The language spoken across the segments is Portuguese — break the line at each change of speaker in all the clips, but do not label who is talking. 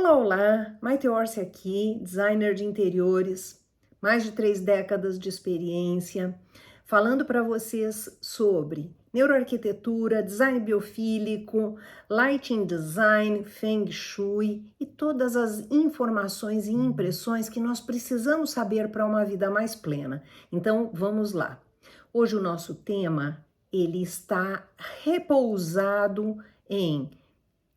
Olá, olá! Maite Orsi aqui, designer de interiores, mais de 3 décadas de experiência, falando para vocês sobre neuroarquitetura, design biofílico, lighting design, feng shui e todas as informações e impressões que nós precisamos saber para uma vida mais plena. Então, vamos lá. Hoje o nosso tema, ele está repousado em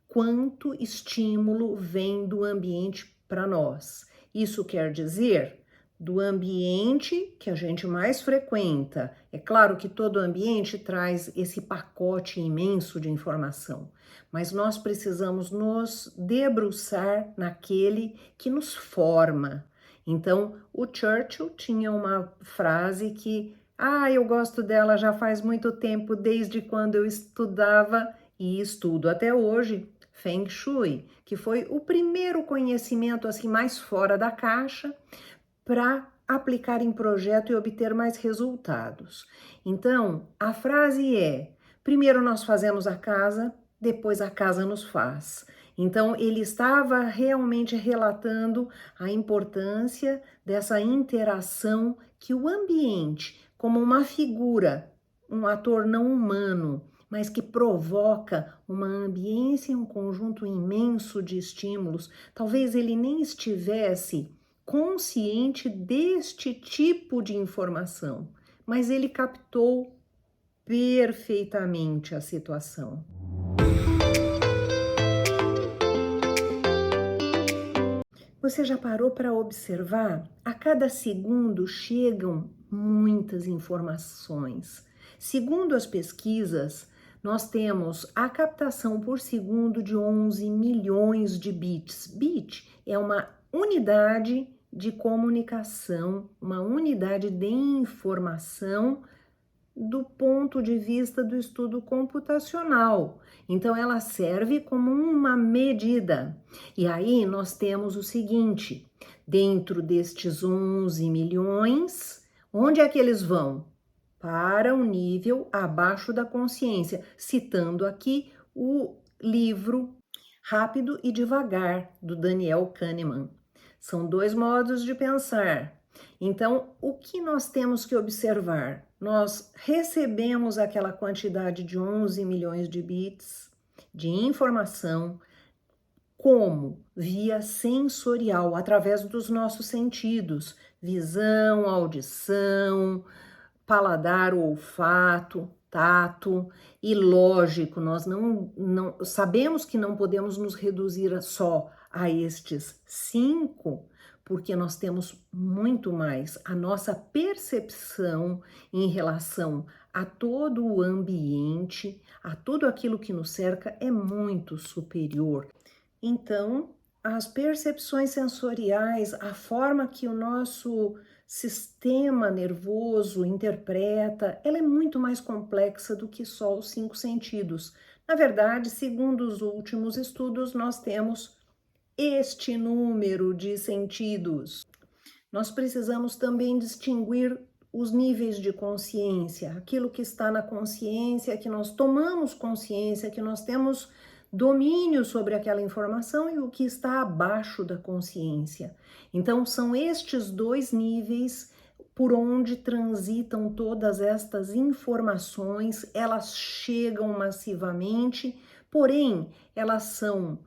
quanto estímulo vem do ambiente para nós. Isso quer dizer do ambiente que a gente mais frequenta. É claro que todo ambiente traz esse pacote imenso de informação, mas nós precisamos nos debruçar naquele que nos forma. Então, o Churchill tinha uma frase que, eu gosto dela já faz muito tempo, desde quando eu estudava e estudo até hoje, Feng Shui, que foi o primeiro conhecimento assim mais fora da caixa para aplicar em projeto e obter mais resultados. Então, a frase é: primeiro nós fazemos a casa, depois a casa nos faz. Então, ele estava realmente relatando a importância dessa interação que o ambiente, como uma figura, um ator não humano, mas que provoca uma ambiência e um conjunto imenso de estímulos. Talvez ele nem estivesse consciente deste tipo de informação, mas ele captou perfeitamente a situação. Você já parou para observar? A cada segundo chegam muitas informações. Segundo as pesquisas, nós temos a captação por segundo de 11 milhões de bits. Bit é uma unidade de comunicação, uma unidade de informação do ponto de vista do estudo computacional. Então, ela serve como uma medida. E aí nós temos o seguinte: dentro destes 11 milhões, onde é que eles vão? Para um nível abaixo da consciência, citando aqui o livro Rápido e Devagar, do Daniel Kahneman. São 2 modos de pensar. Então, o que nós temos que observar? Nós recebemos aquela quantidade de 11 milhões de bits de informação, como? Via sensorial, através dos nossos sentidos, visão, audição, paladar, olfato, tato, e lógico, nós não sabemos que não podemos nos reduzir só a estes 5, porque nós temos muito mais. A nossa percepção em relação a todo o ambiente, a tudo aquilo que nos cerca é muito superior. Então, as percepções sensoriais, a forma que o nosso sistema nervoso interpreta, ela é muito mais complexa do que só os 5 sentidos. Na verdade, segundo os últimos estudos, nós temos este número de sentidos. Nós precisamos também distinguir os níveis de consciência, aquilo que está na consciência, que nós tomamos consciência, que nós temos domínio sobre aquela informação, e o que está abaixo da consciência. Então, são estes 2 níveis por onde transitam todas estas informações. Elas chegam massivamente, porém, elas são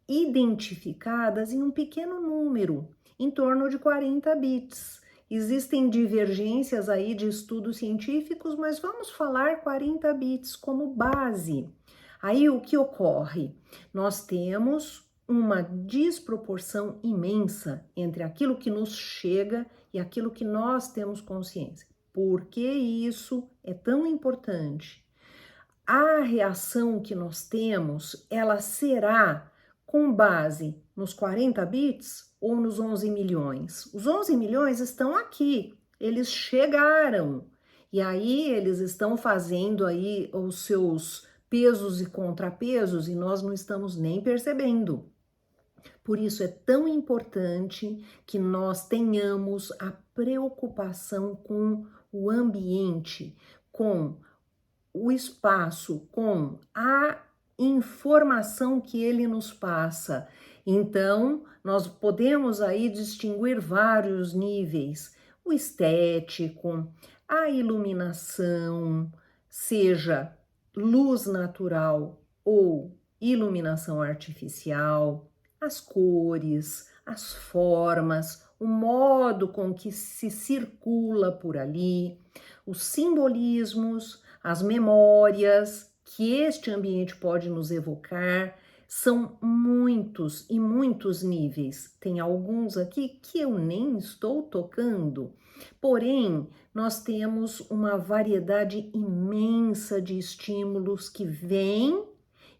identificadas em um pequeno número, em torno de 40 bits. Existem divergências aí de estudos científicos, mas vamos falar 40 bits como base. Aí o que ocorre? Nós temos uma desproporção imensa entre aquilo que nos chega e aquilo que nós temos consciência. Por que isso é tão importante? A reação que nós temos, ela será com base nos 40 bits ou nos 11 milhões? Os 11 milhões estão aqui, eles chegaram. E aí eles estão fazendo aí os seus pesos e contrapesos e nós não estamos nem percebendo. Por isso é tão importante que nós tenhamos a preocupação com o ambiente, com o espaço, com a informação que ele nos passa. Então, nós podemos aí distinguir vários níveis: o estético, a iluminação, seja luz natural ou iluminação artificial, as cores, as formas, o modo com que se circula por ali, os simbolismos, as memórias que este ambiente pode nos evocar. São muitos e muitos níveis. Tem alguns aqui que eu nem estou tocando. Porém, nós temos uma variedade imensa de estímulos que vêm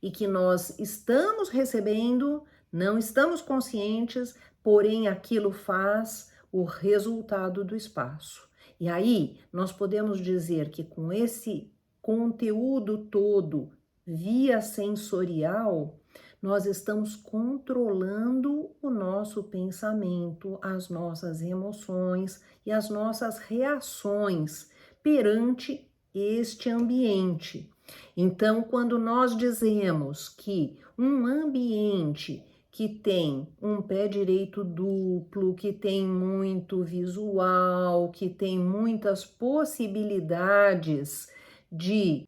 e que nós estamos recebendo, não estamos conscientes, porém aquilo faz o resultado do espaço. E aí, nós podemos dizer que com esse conteúdo todo via sensorial, nós estamos controlando o nosso pensamento, as nossas emoções e as nossas reações perante este ambiente. Então, quando nós dizemos que um ambiente que tem um pé direito duplo, que tem muito visual, que tem muitas possibilidades de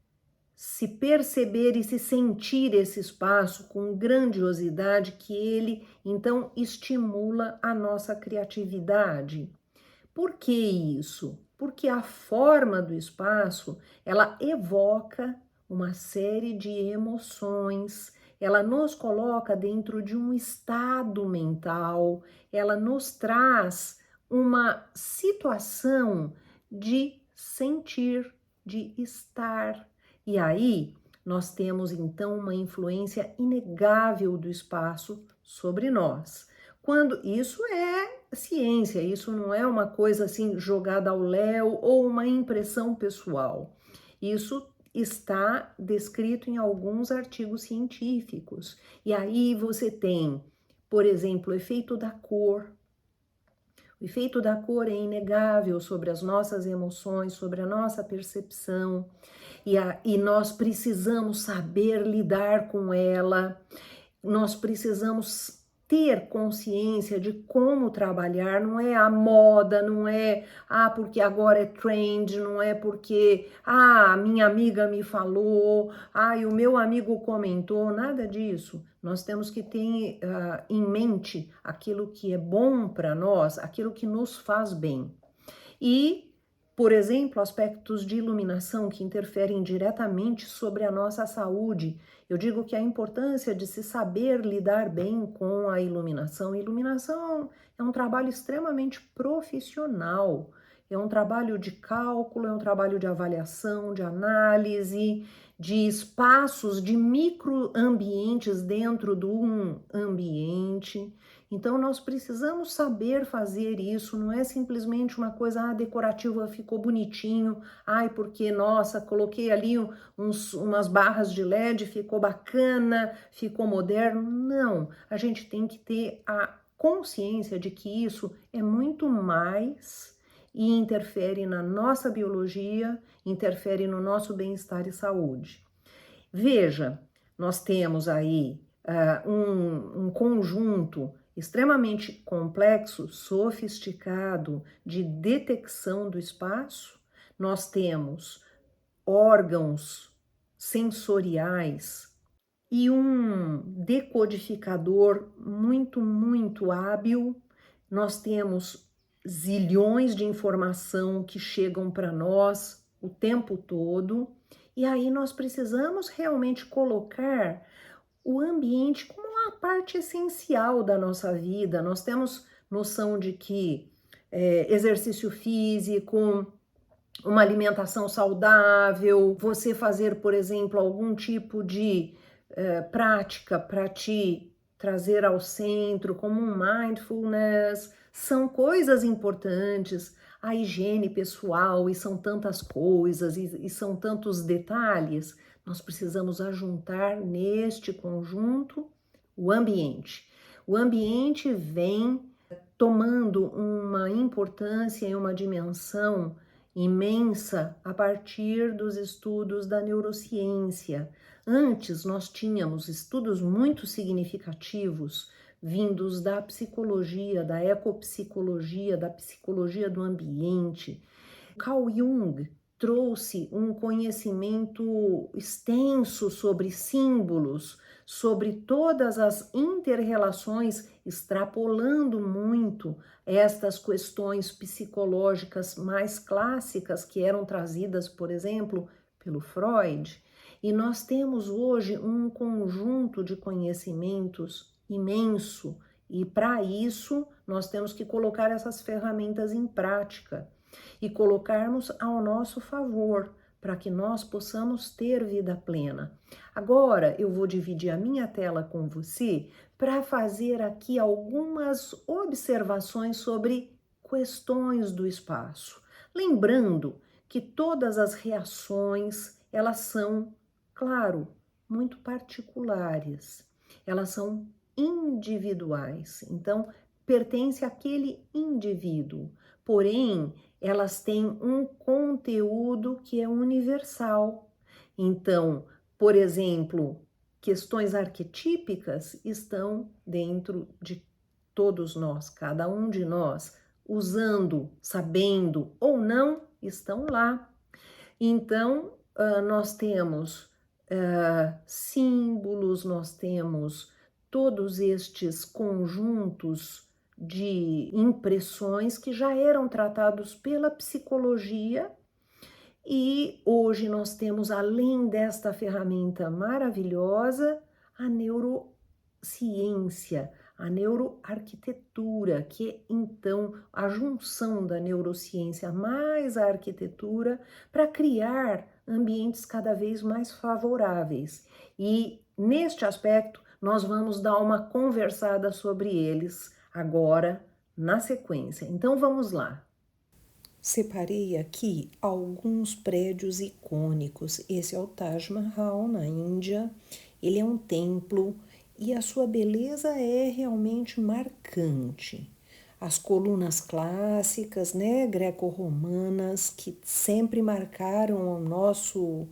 se perceber e se sentir esse espaço com grandiosidade, que ele então estimula a nossa criatividade. Por que isso? Porque a forma do espaço, ela evoca uma série de emoções, ela nos coloca dentro de um estado mental, ela nos traz uma situação de sentir, de estar. E aí, nós temos então uma influência inegável do espaço sobre nós. Quando isso é ciência, isso não é uma coisa assim jogada ao léu ou uma impressão pessoal. Isso está descrito em alguns artigos científicos. E aí você tem, por exemplo, o efeito da cor. O efeito da cor é inegável sobre as nossas emoções, sobre a nossa percepção, e nós precisamos saber lidar com ela, nós precisamos ter consciência de como trabalhar, não é a moda, não é porque agora é trend, não é porque minha amiga me falou, e o meu amigo comentou, nada disso. Nós temos que ter em mente aquilo que é bom para nós, aquilo que nos faz bem. E, por exemplo, aspectos de iluminação que interferem diretamente sobre a nossa saúde. Eu digo que a importância de se saber lidar bem com a iluminação. Iluminação é um trabalho extremamente profissional, é um trabalho de cálculo, é um trabalho de avaliação, de análise, de espaços, de microambientes dentro de um ambiente. Então, nós precisamos saber fazer isso, não é simplesmente uma coisa decorativa, ficou bonitinho, porque, nossa, coloquei ali umas barras de LED, ficou bacana, ficou moderno. Não, a gente tem que ter a consciência de que isso é muito mais e interfere na nossa biologia, interfere no nosso bem-estar e saúde. Veja, nós temos aí um conjunto extremamente complexo, sofisticado de detecção do espaço. Nós temos órgãos sensoriais e um decodificador muito, muito hábil. Nós temos zilhões de informação que chegam para nós o tempo todo. E aí nós precisamos realmente colocar o ambiente como uma parte essencial da nossa vida. Nós temos noção de que exercício físico, uma alimentação saudável, você fazer, por exemplo, algum tipo de prática para te trazer ao centro, como um mindfulness, são coisas importantes. A higiene pessoal, e são tantas coisas, e são tantos detalhes. Nós precisamos ajuntar neste conjunto o ambiente. O ambiente vem tomando uma importância e uma dimensão imensa a partir dos estudos da neurociência. Antes, nós tínhamos estudos muito significativos vindos da psicologia, da ecopsicologia, da psicologia do ambiente. Carl Jung trouxe um conhecimento extenso sobre símbolos, sobre todas as inter-relações, extrapolando muito estas questões psicológicas mais clássicas que eram trazidas, por exemplo, pelo Freud. E nós temos hoje um conjunto de conhecimentos imenso, e para isso nós temos que colocar essas ferramentas em prática e colocarmos ao nosso favor, para que nós possamos ter vida plena. Agora eu vou dividir a minha tela com você para fazer aqui algumas observações sobre questões do espaço. Lembrando que todas as reações, elas são, claro, muito particulares. Elas são individuais. Então, pertence àquele indivíduo. Porém, elas têm um conteúdo que é universal. Então, por exemplo, questões arquetípicas estão dentro de todos nós, cada um de nós, usando, sabendo ou não, estão lá. Então, nós temos símbolos, nós temos todos estes conjuntos de impressões que já eram tratados pela psicologia, e hoje nós temos, além desta ferramenta maravilhosa, a neurociência, a neuroarquitetura, que é então a junção da neurociência mais a arquitetura para criar ambientes cada vez mais favoráveis. E neste aspecto, nós vamos dar uma conversada sobre eles agora na sequência. Então vamos lá. Separei aqui alguns prédios icônicos. Esse é o Taj Mahal, na Índia. Ele é um templo e a sua beleza é realmente marcante. As colunas clássicas, né, greco-romanas, que sempre marcaram o nosso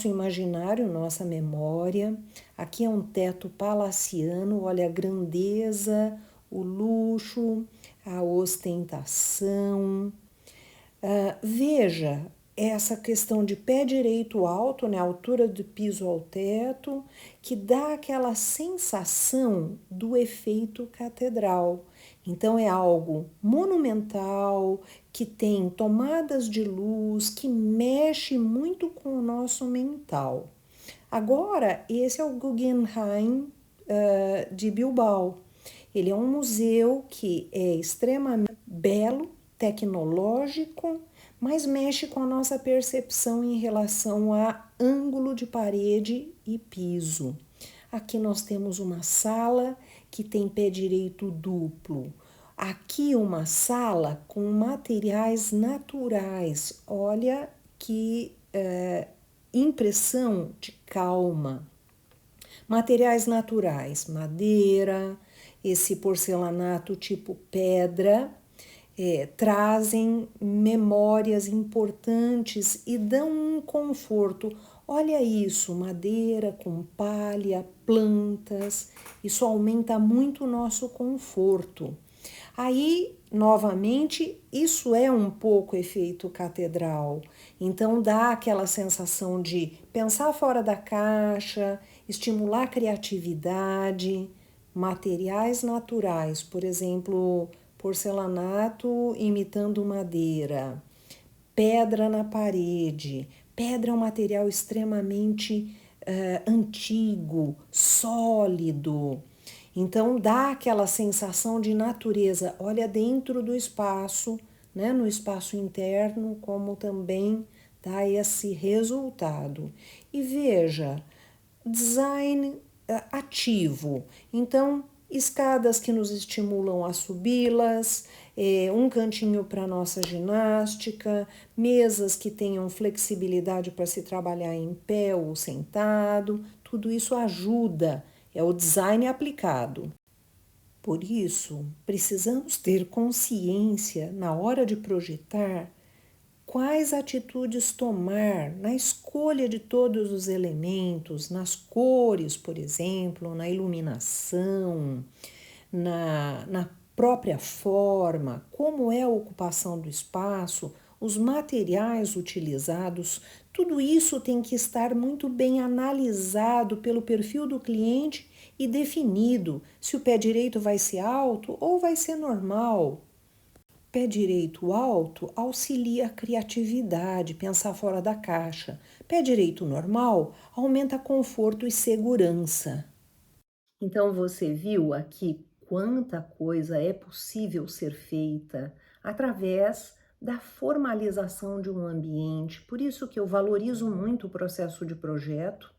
imaginário, nossa memória. Aqui é um teto palaciano, olha a grandeza, o luxo, a ostentação. Veja essa questão de pé direito alto, né, altura do piso ao teto, que dá aquela sensação do efeito catedral. Então é algo monumental, que tem tomadas de luz, que mexe muito com o nosso mental. Agora, esse é o Guggenheim de Bilbao. Ele é um museu que é extremamente belo, tecnológico, mas mexe com a nossa percepção em relação a ângulo de parede e piso. Aqui nós temos uma sala que tem pé direito duplo. Aqui uma sala com materiais naturais. Olha que impressão de calma. Materiais naturais, madeira, esse porcelanato tipo pedra, trazem memórias importantes e dão um conforto. Olha isso, madeira com palha, plantas, isso aumenta muito o nosso conforto. Aí, novamente, isso é um pouco efeito catedral. Então, dá aquela sensação de pensar fora da caixa, estimular a criatividade, materiais naturais, por exemplo, porcelanato imitando madeira, pedra na parede. Pedra é um material extremamente antigo, sólido. Então dá aquela sensação de natureza. Olha dentro do espaço, né, no espaço interno, como também dá esse resultado. E veja, design ativo. Então, escadas que nos estimulam a subi-las, um cantinho para nossa ginástica, mesas que tenham flexibilidade para se trabalhar em pé ou sentado, tudo isso ajuda, é o design aplicado. Por isso, precisamos ter consciência na hora de projetar quais atitudes tomar na escolha de todos os elementos, nas cores, por exemplo, na iluminação, na própria forma, como é a ocupação do espaço, os materiais utilizados, tudo isso tem que estar muito bem analisado pelo perfil do cliente e definido se o pé direito vai ser alto ou vai ser normal. Pé direito alto auxilia a criatividade, pensar fora da caixa. Pé direito normal aumenta conforto e segurança. Então você viu aqui quanta coisa é possível ser feita através da formalização de um ambiente. Por isso que eu valorizo muito o processo de projeto,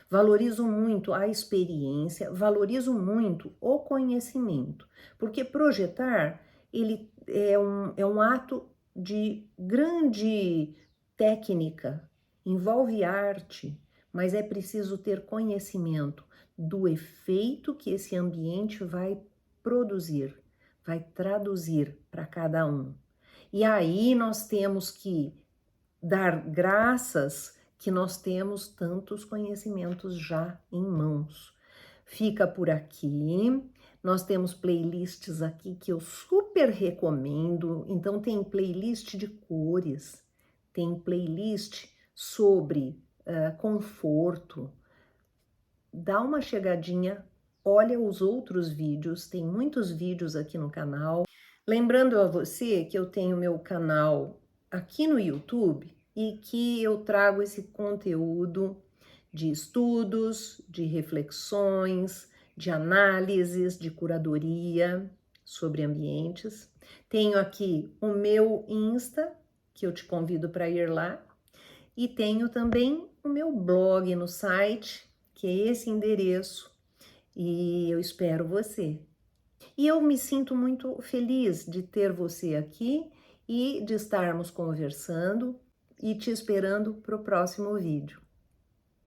valorizo muito a experiência, valorizo muito o conhecimento, porque projetar ele é um ato de grande técnica, envolve arte, mas é preciso ter conhecimento do efeito que esse ambiente vai produzir, vai traduzir para cada um. E aí nós temos que dar graças que nós temos tantos conhecimentos já em mãos. Fica por aqui. Nós temos playlists aqui que eu super recomendo. Então tem playlist de cores, tem playlist sobre conforto. Dá uma chegadinha, olha os outros vídeos, tem muitos vídeos aqui no canal. Lembrando a você que eu tenho meu canal aqui no YouTube e que eu trago esse conteúdo de estudos, de reflexões, de análises, de curadoria sobre ambientes. Tenho aqui o meu Insta, que eu te convido para ir lá, e tenho também o meu blog no site, que é esse endereço, e eu espero você. E eu me sinto muito feliz de ter você aqui e de estarmos conversando e te esperando para o próximo vídeo.